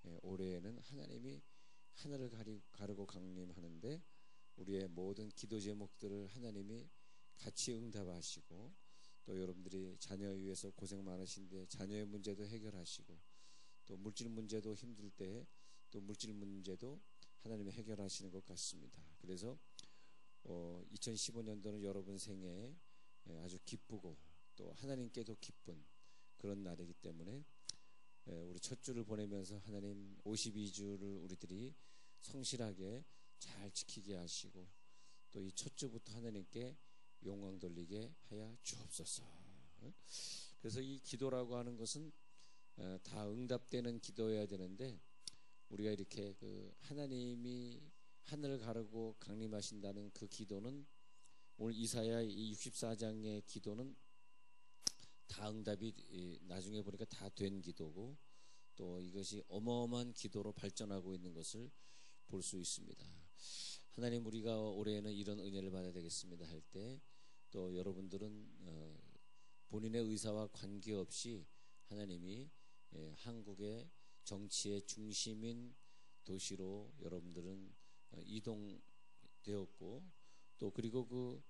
올해에는 하나님이 하늘을 가르고 강림하는데 우리의 모든 기도 제목들을 하나님이 같이 응답하시고, 또 여러분들이 자녀 위해서 고생 많으신데 자녀의 문제도 해결하시고, 또 물질 문제도 힘들 때 또 물질 문제도 하나님이 해결하시는 것 같습니다. 그래서 2015년도는 여러분 생애에 아주 기쁘고 또 하나님께도 기쁜 그런 날이기 때문에 우리 첫 주를 보내면서 하나님 52주를 우리들이 성실하게 잘 지키게 하시고, 또 이 첫 주부터 하나님께 영광 돌리게 하여 주옵소서. 그래서 이 기도라고 하는 것은 다 응답되는 기도여야 되는데, 우리가 이렇게 하나님이 하늘을 가르고 강림하신다는 그 기도는, 오늘 이사야 이 64장의 기도는 다 응답이 나중에 보니까 다 된 기도고, 또 이것이 어마어마한 기도로 발전하고 있는 것을 볼 수 있습니다. 하나님, 우리가 올해에는 이런 은혜를 받아야 되겠습니다 할 때, 또 여러분들은 본인의 의사와 관계없이 하나님이 한국의 정치의 중심인 도시로 여러분들은 이동되었고, 또 그리고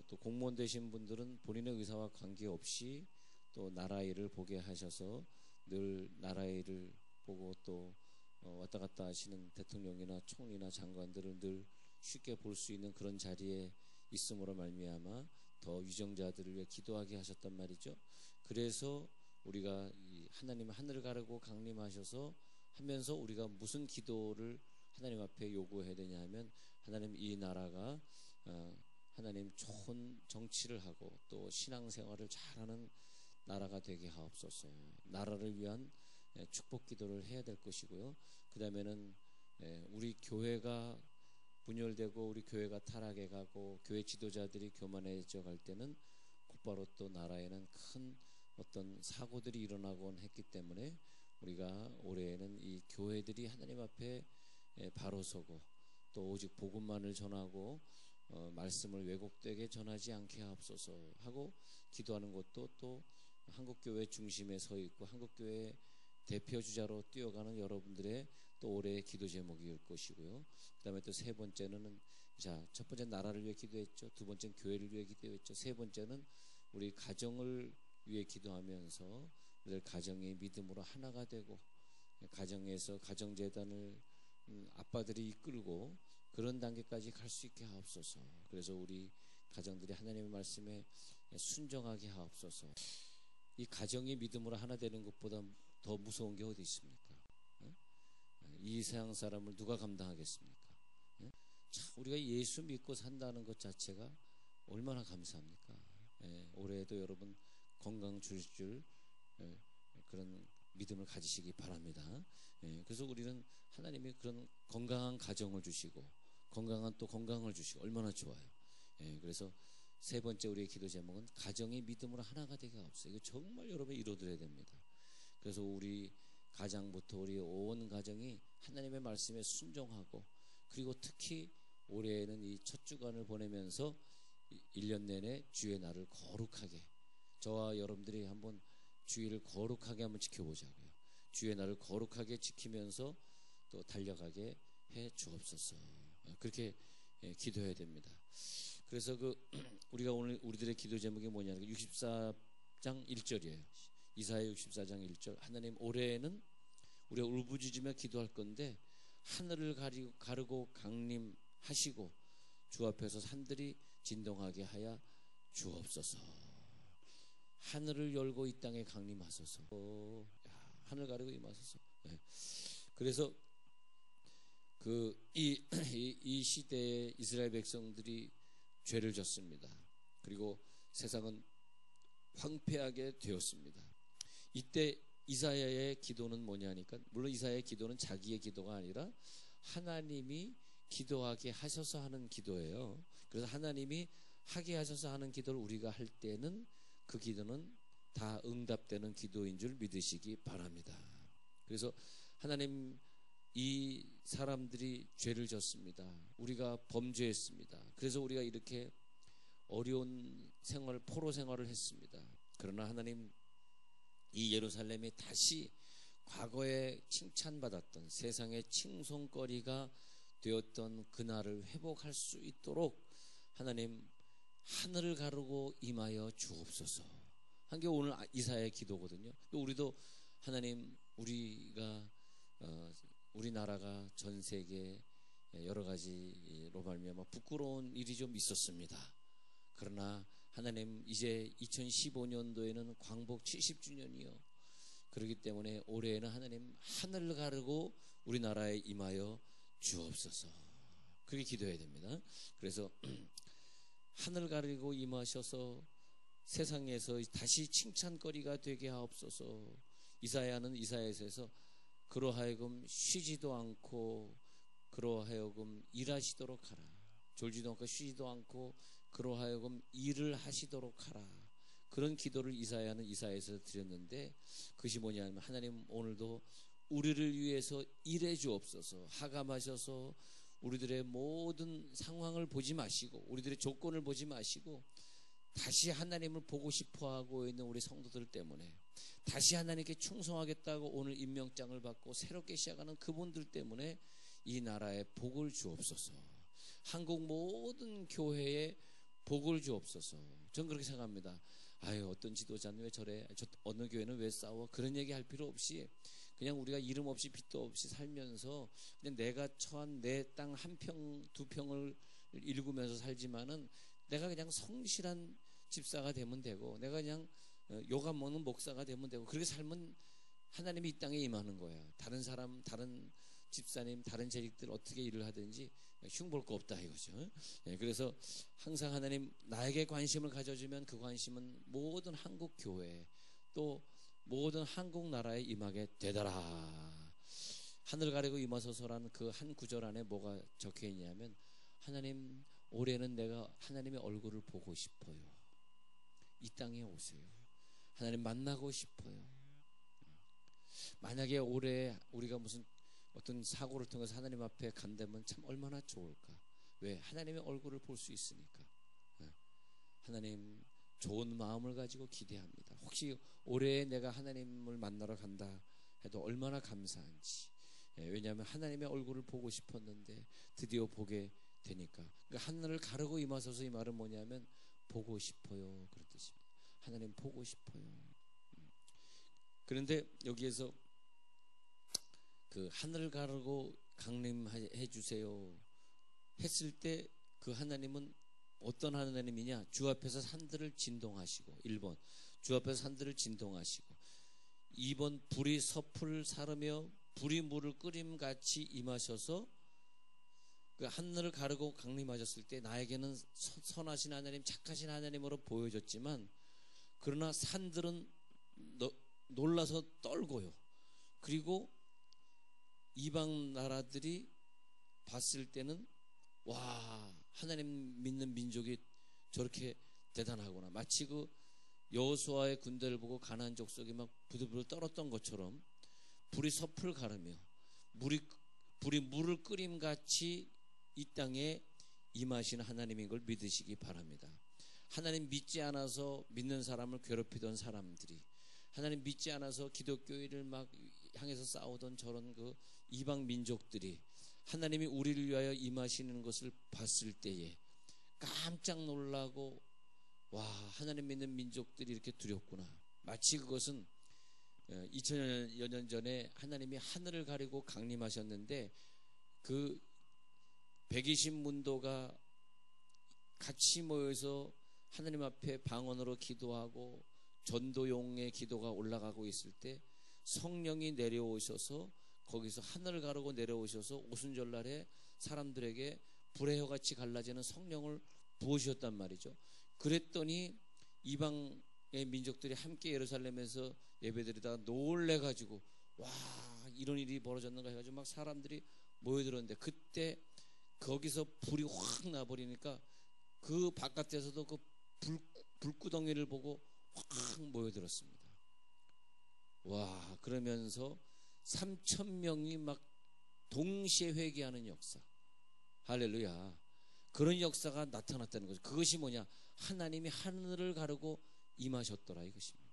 또 공무원 되신 분들은 본인의 의사와 관계없이 또 나라 일을 보게 하셔서 늘 나라 일을 보고, 또 왔다 갔다 하시는 대통령이나 총리나 장관들을 늘 쉽게 볼 수 있는 그런 자리에 있음으로 말미암아 더 유정자들을 위해 기도하게 하셨단 말이죠. 그래서 우리가 하나님 하늘을 가르고 강림하셔서 하면서 우리가 무슨 기도를 하나님 앞에 요구해야 되냐 하면, 하나님 이 나라가 하나님 좋은 정치를 하고 또 신앙생활을 잘하는 나라가 되게 하옵소서. 나라를 위한 축복 기도를 해야 될 것이고요. 그 다음에는 우리 교회가 분열되고 우리 교회가 타락해 가고 교회 지도자들이 교만해져 갈 때는 곧바로 또 나라에는 큰 어떤 사고들이 일어나곤 했기 때문에, 우리가 올해에는 이 교회들이 하나님 앞에 바로 서고 또 오직 복음만을 전하고 말씀을 왜곡되게 전하지 않게 하옵소서 하고 기도하는 것도, 또 한국교회 중심에 서 있고 한국교회 대표주자로 뛰어가는 여러분들의 또 올해의 기도 제목일 것이고요. 그 다음에 또 세 번째는, 첫 번째 나라를 위해 기도했죠. 두 번째는 교회를 위해 기도했죠. 세 번째는 우리 가정을 위해 기도하면서 우리 가정의 믿음으로 하나가 되고, 가정에서 가정재단을 아빠들이 이끌고 그런 단계까지 갈 수 있게 하옵소서. 그래서 우리 가정들이 하나님의 말씀에 순종하게 하옵소서. 이 가정이 믿음으로 하나 되는 것보다 더 무서운 게 어디 있습니까? 이 세상 사람을 누가 감당하겠습니까? 참, 우리가 예수 믿고 산다는 것 자체가 얼마나 감사합니까? 올해에도 여러분 건강 주실 줄 그런 믿음을 가지시기 바랍니다. 그래서 우리는 하나님이 그런 건강한 가정을 주시고 건강한 또 건강을 주시고 얼마나 좋아요. 그래서 세 번째 우리의 기도 제목은 가정이 믿음으로 하나가 되게 하옵소서. 이거 정말 여러분이 이루어드려야 됩니다. 그래서 우리 가장부터 우리 온 가정이 하나님의 말씀에 순종하고, 그리고 특히 올해에는 이 첫 주간을 보내면서 1년 내내 주의 날을 거룩하게, 저와 여러분들이 한번 주의를 거룩하게 한번 지켜보자고요. 주의 날을 거룩하게 지키면서 또 달려가게 해 주옵소서. 그렇게 기도해야 됩니다. 그래서 우리가 오늘 우리들의 기도 제목이 뭐냐면 64장 1절이에요. 이사야 64장 1절. 하나님, 올해에는 우리가 울부짖으며 기도할 건데 하늘을 가르고 강림하시고 주 앞에서 산들이 진동하게 하여 주옵소서. 하늘을 열고 이 땅에 강림하소서. 하늘 가르고 임하소서. 그래서 이 시대에 이스라엘 백성들이 죄를 졌습니다. 그리고 세상은 황폐하게 되었습니다. 이때 이사야의 기도는 뭐냐니까, 물론 이사야의 기도는 자기의 기도가 아니라 하나님이 기도하게 하셔서 하는 기도예요. 그래서 하나님이 하게 하셔서 하는 기도를 우리가 할 때는 그 기도는 다 응답되는 기도인 줄 믿으시기 바랍니다. 그래서 하나님, 이 사람들이 죄를 졌습니다. 우리가 범죄했습니다. 그래서 우리가 이렇게 어려운 포로 생활을 했습니다. 그러나 하나님, 이 예루살렘이 다시 과거에 칭찬받았던 세상의 칭송거리가 되었던 그날을 회복할 수 있도록 하나님 하늘을 가르고 임하여 주옵소서. 한 게 오늘 이사야의 기도거든요. 또 우리도 하나님 우리가 우리나라가 전 세계 여러 가지로 말미암아 부끄러운 일이 좀 있었습니다. 그러나 하나님 이제 2015년도에는 광복 70주년이요. 그렇기 때문에 올해에는 하나님 하늘을 가르고 우리나라에 임하여 주옵소서. 그렇게 기도해야 됩니다. 그래서 하늘 가르고 임하셔서 세상에서 다시 칭찬거리가 되게 하옵소서. 이사야는 이사야에서 그러하여금 쉬지도 않고 그러하여금 일하시도록 하라. 졸지도 않고 쉬지도 않고 그러하여금 일을 하시도록 하라. 그런 기도를 이사야는 이사야에서 드렸는데 그것이 뭐냐면 하나님 오늘도 우리를 위해서 일해 주옵소서. 하감하셔서 우리들의 모든 상황을 보지 마시고 우리들의 조건을 보지 마시고 다시 하나님을 보고 싶어하고 있는 우리 성도들 때문에 다시 하나님께 충성하겠다고 오늘 임명장을 받고 새롭게 시작하는 그분들 때문에 이 나라에 복을 주옵소서. 한국 모든 교회에 복을 주옵소서. 전 그렇게 생각합니다. 아유 어떤 지도자는 왜 저래, 어느 교회는 왜 싸워, 그런 얘기 할 필요 없이 그냥 우리가 이름 없이 빚도 없이 살면서 그냥 내가 처한 내 땅 한 평 두 평을 일구면서 살지만은 내가 그냥 성실한 집사가 되면 되고 내가 그냥 욕 안 먹는 목사가 되면 되고 그렇게 살면 하나님이 이 땅에 임하는 거야. 다른 사람, 다른 집사님, 다른 재직들 어떻게 일을 하든지 흉볼 거 없다 이거죠. 그래서 항상 하나님 나에게 관심을 가져주면 그 관심은 모든 한국 교회 또 모든 한국 나라에 임하게 되더라. 하늘 가리고 임하소서라는 그 한 구절 안에 뭐가 적혀 있냐면 하나님 올해는 내가 하나님의 얼굴을 보고 싶어요. 이 땅에 오세요. 하나님 만나고 싶어요. 만약에 올해 우리가 무슨 어떤 사고를 통해서 하나님 앞에 간다면 참 얼마나 좋을까. 왜? 하나님의 얼굴을 볼 수 있으니까. 하나님 좋은 마음을 가지고 기대합니다. 혹시 올해 내가 하나님을 만나러 간다 해도 얼마나 감사한지. 왜냐하면 하나님의 얼굴을 보고 싶었는데 드디어 보게 되니까. 그러니까 하늘을 가르고 임하소서 이 말은 뭐냐면 보고 싶어요 그런 뜻입니다. 하나님 보고 싶어요. 그런데 여기에서 그 하늘을 가르고 강림해 주세요 했을 때 그 하나님은 어떤 하나님이냐? 주 앞에서 산들을 진동하시고 1번 주 앞에서 산들을 진동하시고 2번 불이 섭을 사르며 불이 물을 끓임같이 임하셔서 그 하늘을 가르고 강림하셨을 때 나에게는 선하신 하나님, 착하신 하나님으로 보여졌지만 그러나 산들은 놀라서 떨고요. 그리고 이방 나라들이 봤을 때는 와 하나님 믿는 민족이 저렇게 대단하구나. 마치 그 여호수아의 군대를 보고 가나안 족속이 막 부들부들 떨었던 것처럼 불이 섭을 가르며 불이 물을 끓임같이 이 땅에 임하시는 하나님인 걸 믿으시기 바랍니다. 하나님 믿지 않아서 믿는 사람을 괴롭히던 사람들이 하나님 믿지 않아서 기독교인을 막 향해서 싸우던 저런 그 이방 민족들이 하나님이 우리를 위하여 임하시는 것을 봤을 때에 깜짝 놀라고 와 하나님 믿는 민족들이 이렇게 두렵구나. 마치 그것은 2000여 년 전에 하나님이 하늘을 가리고 강림하셨는데 그 120문도가 같이 모여서 하나님 앞에 방언으로 기도하고 전도용의 기도가 올라가고 있을 때 성령이 내려오셔서 거기서 하늘을 가르고 내려오셔서 오순절날에 사람들에게 불의 혀같이 갈라지는 성령을 부으셨단 말이죠. 그랬더니 이방의 민족들이 함께 예루살렘에서 예배드리다가 놀래가지고 와 이런 일이 벌어졌는가 해가지고 막 사람들이 모여들었는데 그때 거기서 불이 확 나버리니까 그 바깥에서도 그 불구덩이를 보고 확 모여들었습니다. 와 그러면서 3,000명이 막 동시에 회개하는 역사. 할렐루야. 그런 역사가 나타났다는 거죠. 그것이 뭐냐? 하나님이 하늘을 가르고 임하셨더라 이것입니다.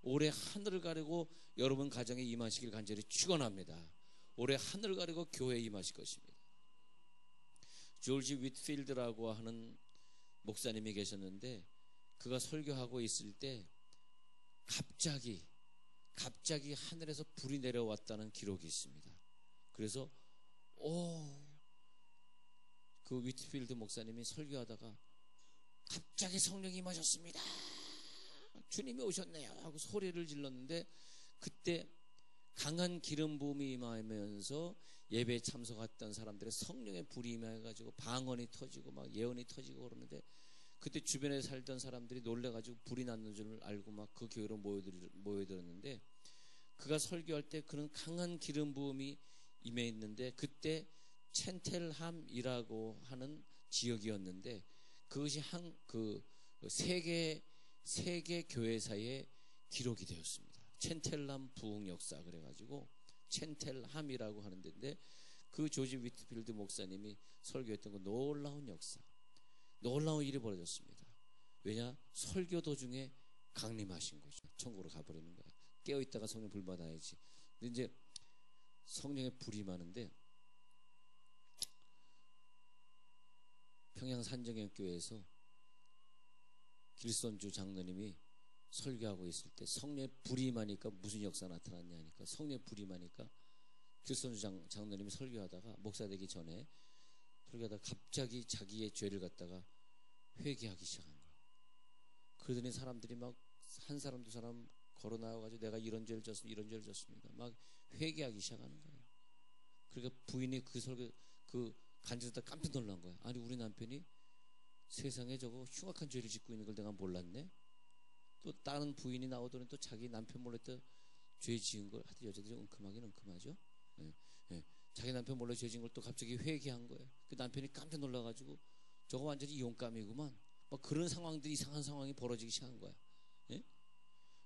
올해 하늘을 가리고 여러분 가정에 임하시길 간절히 축원합니다. 올해 하늘을 가리고 교회에 임하실 것입니다. 조지 윗필드라고 하는 목사님이 계셨는데, 그가 설교하고 있을 때 갑자기 하늘에서 불이 내려왔다는 기록이 있습니다. 그래서 그 윗필드 목사님이 설교하다가 갑자기 성령이 임하셨습니다, 주님이 오셨네요 하고 소리를 질렀는데, 그때 강한 기름 부음이 임하면서 예배에 참석했던 사람들의 성령의 불이 임해가지고 방언이 터지고 막 예언이 터지고 그러는데, 그때 주변에 살던 사람들이 놀래가지고 불이 났는 줄 알고 막 그 교회로 모여들었는데, 그가 설교할 때 그런 강한 기름 부음이 임해 있는데, 그때 첸텔함이라고 하는 지역이었는데, 그것이 세계 교회사에 기록이 되었습니다. 첸텔함 부흥 역사 그래가지고 첸텔함이라고 하는 데인데, 그 조지 위트필드 목사님이 설교했던 그 놀라운 역사, 놀라운 일이 벌어졌습니다. 왜냐? 설교 도중에 강림하신 거죠. 천국으로 가버리는 거예요. 깨어있다가 성령 불 받아야지. 근데 이제 성령의 불이 많은데, 평양 산정형교회에서 길손주 장로님이 설교하고 있을 때 성령의 불이 많으니까 무슨 역사 나타났냐 하니까, 성령의 불이 많으니까 길손주 장로님이 설교하다가, 목사 되기 전에 설교하다가 갑자기 자기의 죄를 갖다가 회개하기 시작한 거예요. 그러더니 사람들이 막 한 사람 두 사람 걸어 나와가지고 내가 이런 죄를 졌습니다 막 회개하기 시작하는 거예요. 그러니까 부인이 그 간증을 듣다 깜짝 놀란 거예요. 아니, 우리 남편이 세상에 저거 흉악한 죄를 짓고 있는 걸 내가 몰랐네. 또 다른 부인이 나오더니 또 자기 남편 몰래 또 죄 지은 걸, 하여튼 여자들이 은큼하긴 은큼하죠. 예, 예. 자기 남편 몰래 죄 지은 걸 또 갑자기 회개한 거예요. 그 남편이 깜짝 놀라가지고 저거 완전히 이혼감이구만, 막 그런 상황들이, 이상한 상황이 벌어지기 시작한 거야. 예?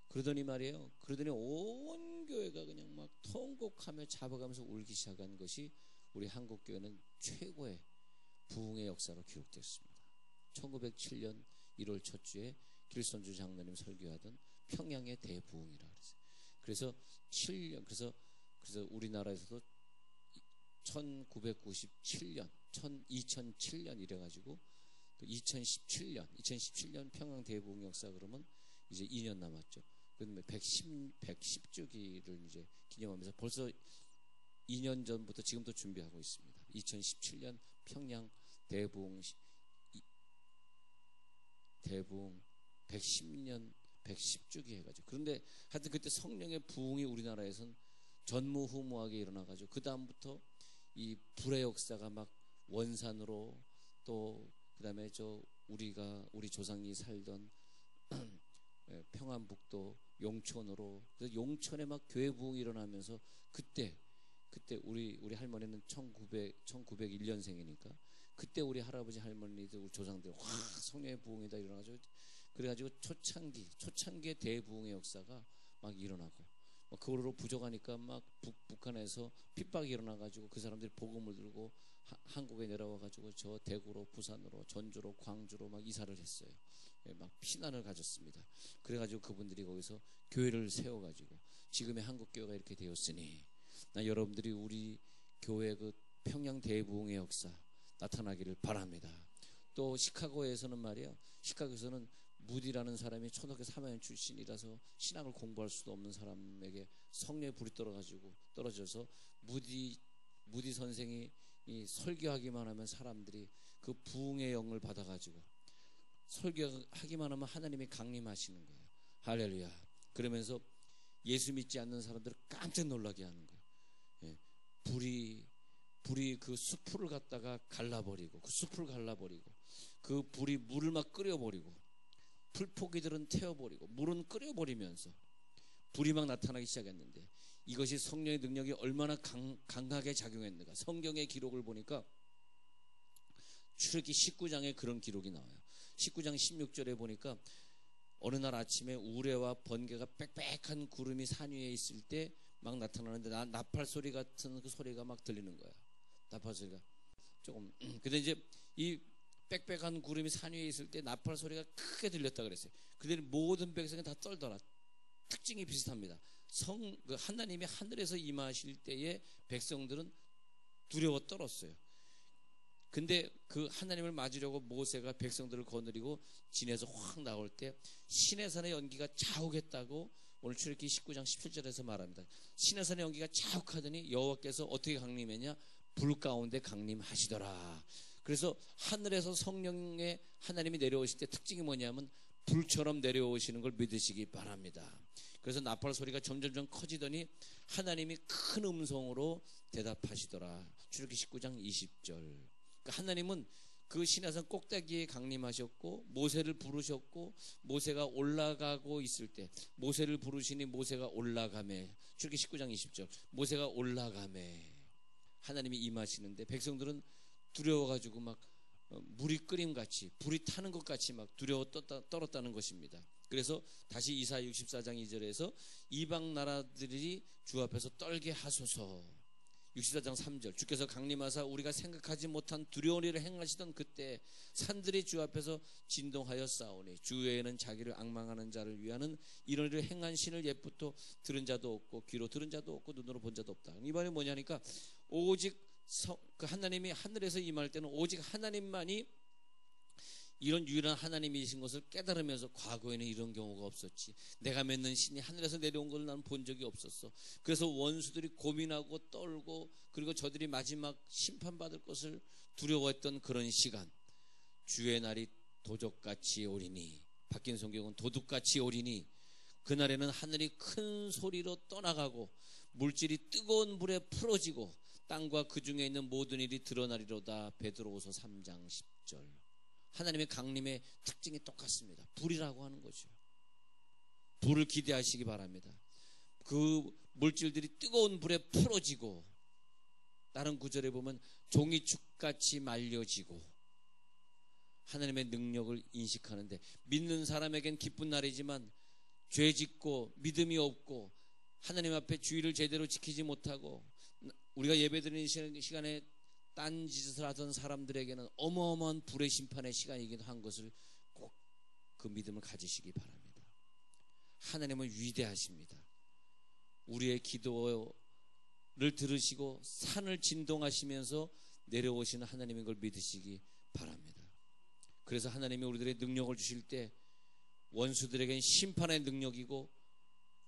그러더니 말이에요, 그러더니 온 교회가 그냥 막 통곡하며 잡아가면서 울기 시작한 것이 우리 한국교회는 최고의 부흥의 역사로 기록됐습니다. 1907년 1월 첫 주에 길손주 장로님 설교하던 평양의 대부흥이라 그랬어요. 그래서 우리나라에서도 1997년, 2007년 이래가지고 2017년 평양 대부흥 역사 그러면 이제 2년 남았죠. 그러면 110주기를 이제 기념하면서 벌써 2년 전부터 지금도 준비하고 있습니다. 2017년 평양 대부흥 110년 110주기 해가지고, 그런데 하여튼 그때 성령의 부흥이 우리나라에선 전무후무하게 일어나가지고, 그 다음부터 이 불의 역사가 막 원산으로, 또 그 다음에 우리 조상이 살던 평안북도 용천으로, 그래서 용천에 막 교회 부흥이 일어나면서, 그때 우리 할머니는 1901년생이니까 그때 우리 할아버지 할머니들 우리 조상들 와, 성령의 부흥이다 일어나가지고, 그래가지고 초창기의 대부흥의 역사가 막 일어나고, 막 그거로 부족하니까 막 북한에서 핍박이 일어나가지고 그 사람들이 복음을 들고 한국에 내려와가지고 저 대구로, 부산으로, 전주로, 광주로 막 이사를 했어요. 막 피난을 가졌습니다. 그래가지고 그분들이 거기서 교회를 세워가지고 지금의 한국교회가 이렇게 되었으니, 나 여러분들이 우리 교회 그 평양 대부흥의 역사 나타나기를 바랍니다. 또 시카고에서는 말이에요, 시카고에서는 무디라는 사람이 초등학교 3학년 출신이라서 신학을 공부할 수도 없는 사람에게 성령의 불이 떨어져서 무디 선생이 이 설교하기만 하면 사람들이 그 부흥의 영을 받아가지고 설교하기만 하면 하나님이 강림하시는 거예요. 할렐루야. 그러면서 예수 믿지 않는 사람들을 깜짝 놀라게 하는 거예요. 예. 불이 그 숲을 갖다가 갈라버리고, 그 불이 물을 막 끓여버리고, 풀포기들은 태워버리고, 물은 끓여버리면서 불이 막 나타나기 시작했는데, 이것이 성령의 능력이 얼마나 강하게 작용했는가. 성경의 기록을 보니까 출애굽기 19장에 그런 기록이 나와요. 19장 16절에 보니까 어느 날 아침에 우레와 번개가 빽빽한 구름이 산 위에 있을 때 막 나타나는데, 나팔 소리 같은 그 소리가 막 들리는 거야. 나팔 소리가 조금. 근데 이제 이 빽빽한 구름이 산 위에 있을 때 나팔 소리가 크게 들렸다 그랬어요. 그들이 모든 백성이 다 떨더라. 특징이 비슷합니다. 하나님이 하늘에서 임하실 때에 백성들은 두려워 떨었어요. 근데 그 하나님을 맞으려고 모세가 백성들을 거느리고 진에서 확 나올 때 시내산의 연기가 자욱했다고 오늘 출애굽기 19장 17절에서 말합니다. 시내산의 연기가 자욱하더니 여호와께서 어떻게 강림했냐? 불 가운데 강림하시더라. 그래서 하늘에서 성령의 하나님이 내려오실 때 특징이 뭐냐면 불처럼 내려오시는 걸 믿으시기 바랍니다. 그래서 나팔 소리가 점점 커지더니 하나님이 큰 음성으로 대답하시더라. 출애굽기 19장 20절. 그러니까 하나님은 그 시내산 꼭대기에 강림하셨고 모세를 부르셨고 모세가 올라가고 있을 때 모세를 부르시니 모세가 올라가매. 출애굽기 19장 20절. 모세가 올라가매. 하나님이 임하시는데 백성들은 두려워가지고 막 물이 끓임 같이 불이 타는 것 같이 막 두려워 떨었다는 것입니다. 그래서 다시 이사야 64장 2절에서 이방 나라들이 주 앞에서 떨게 하소서. 64장 3절 주께서 강림하사 우리가 생각하지 못한 두려운 일을 행하시던 그때 산들이 주 앞에서 진동하여 싸우니 주 외에는 자기를 앙망하는 자를 위하는 이런 일을 행한 신을 옛부터 들은 자도 없고 귀로 들은 자도 없고 눈으로 본 자도 없다. 이 말이 뭐냐니까 오직 그 하나님이 하늘에서 임할 때는 오직 하나님만이 이런 유일한 하나님이신 것을 깨달으면서 과거에는 이런 경우가 없었지. 내가 맺는 신이 하늘에서 내려온 걸 나는 본 적이 없었어. 그래서 원수들이 고민하고 떨고 그리고 저들이 마지막 심판받을 것을 두려워했던 그런 시간. 주의 날이 도적같이 오리니, 바뀐 성경은 도둑같이 오리니 그날에는 하늘이 큰 소리로 떠나가고 물질이 뜨거운 불에 풀어지고 땅과 그 중에 있는 모든 일이 드러나리로다. 베드로후서 3장 10절. 하나님의 강림의 특징이 똑같습니다. 불이라고 하는 거죠. 불을 기대하시기 바랍니다. 그 물질들이 뜨거운 불에 풀어지고 다른 구절에 보면 종이축같이 말려지고 하나님의 능력을 인식하는데 믿는 사람에겐 기쁜 날이지만 죄짓고 믿음이 없고 하나님 앞에 주의를 제대로 지키지 못하고 우리가 예배드리는 시간에 딴짓을 하던 사람들에게는 어마어마한 불의 심판의 시간이기도 한 것을 꼭 그 믿음을 가지시기 바랍니다. 하나님은 위대하십니다. 우리의 기도를 들으시고 산을 진동하시면서 내려오시는 하나님인 걸 믿으시기 바랍니다. 그래서 하나님이 우리들의 능력을 주실 때 원수들에겐 심판의 능력이고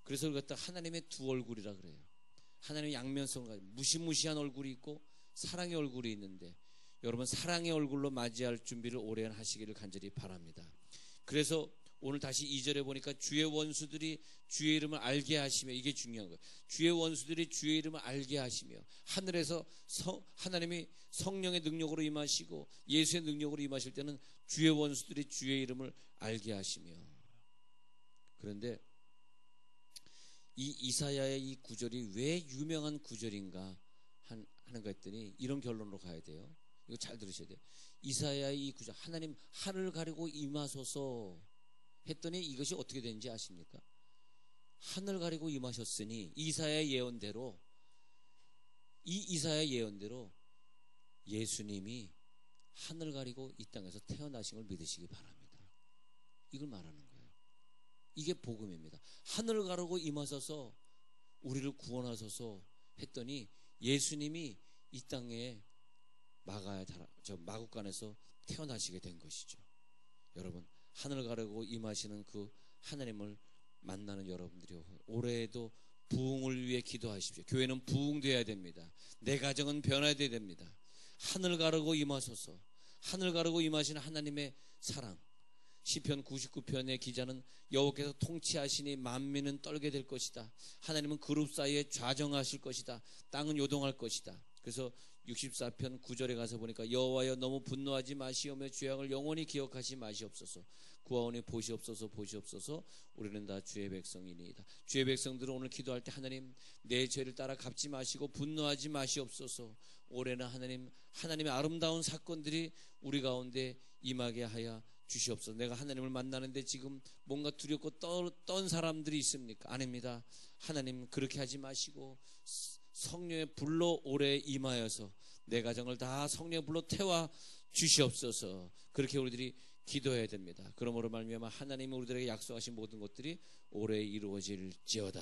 그래서 그걸 갖다 하나님의 두 얼굴이라 그래요. 하나님의 양면성과 무시무시한 얼굴이 있고 사랑의 얼굴이 있는데 여러분 사랑의 얼굴로 맞이할 준비를 오래 하시기를 간절히 바랍니다. 그래서 오늘 다시 2절에 보니까 주의 원수들이 주의 이름을 알게 하시며 이게 중요한 거예요. 주의 원수들이 주의 이름을 알게 하시며 하늘에서 하나님이 성령의 능력으로 임하시고 예수의 능력으로 임하실 때는 주의 원수들이 주의 이름을 알게 하시며 그런데 이 이사야의 이 구절이 왜 유명한 구절인가 하는 거 했더니 이런 결론으로 가야 돼요. 이거 잘 들으셔야 돼요. 이사야의 이 구절 하나님 하늘을 가리고 임하소서 했더니 이것이 어떻게 되는지 아십니까? 하늘 가리고 임하셨으니 이사야의 예언대로 이사야의 예언대로 예수님이 하늘 가리고 이 땅에서 태어나신 걸 믿으시기 바랍니다. 이걸 말하는 거예요. 이게 복음입니다. 하늘 가리고 임하셔서 우리를 구원하소서 했더니 예수님이 이 땅에 마국간에서 태어나시게 된 것이죠. 여러분 하늘 가르고 임하시는 그 하나님을 만나는 여러분들이 올해에도 부흥을 위해 기도하십시오. 교회는 부흥되어야 됩니다. 내 가정은 변화되어야 됩니다. 하늘 가르고 임하소서. 하늘 가르고 임하시는 하나님의 사랑. 시편 99편의 기자는 여호와께서 통치하시니 만민은 떨게 될 것이다. 하나님은 그룹 사이에 좌정하실 것이다. 땅은 요동할 것이다. 그래서 64편 9절에 가서 보니까 여호와여 너무 분노하지 마시오며 죄악을 영원히 기억하지 마시옵소서. 구하오니 보시옵소서 보시옵소서. 우리는 다 주의 백성이니이다. 주의 백성들은 오늘 기도할 때 하나님 내 죄를 따라 갚지 마시고 분노하지 마시옵소서. 올해는 하나님의 아름다운 사건들이 우리 가운데 임하게 하여 주시옵소서. 내가 하나님을 만나는데 지금 뭔가 두렵고 떤 사람들이 있습니까? 아닙니다. 하나님 그렇게 하지 마시고 성령의 불로 올해 임하여서 내 가정을 다 성령의 불로 태워 주시옵소서. 그렇게 우리들이 기도해야 됩니다. 그러므로 말미암아 하나님이 우리들에게 약속하신 모든 것들이 오래 이루어질지어다.